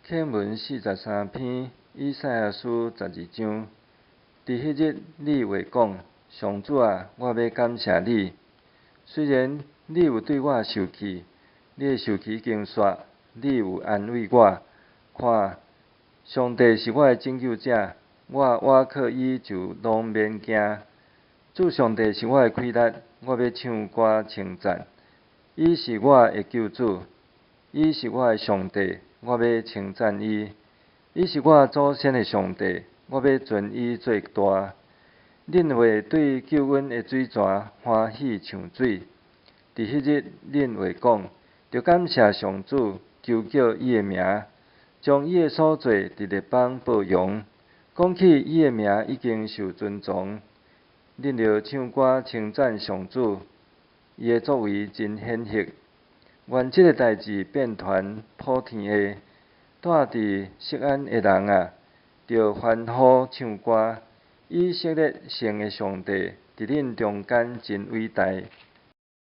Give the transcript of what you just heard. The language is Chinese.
课文43篇，以赛亚书12章。伫迄日，你话讲：上主啊，我要感谢你。虽然你有对我受气，你的受气已经煞，你有安慰我。看，上帝是我的拯救者，我倚靠伊就拢免惊。主上帝是我的气力，我要唱歌称赞。伊是我的救主，伊是我的上帝，我要称赞伊。伊是我祖先的上帝，我要尊伊做大。恁会对救恩的水泉欢喜唱水。伫迄日，恁会讲：着感谢上主，求叫伊的名，将伊的所做伫列邦报扬。讲起伊的名已经受尊崇，恁着唱歌称赞上主，伊的作为真显赫。愿即个代志遍传普天下。住伫锡安的人啊，着欢呼唱歌，以色列圣的上帝伫恁中间真伟大。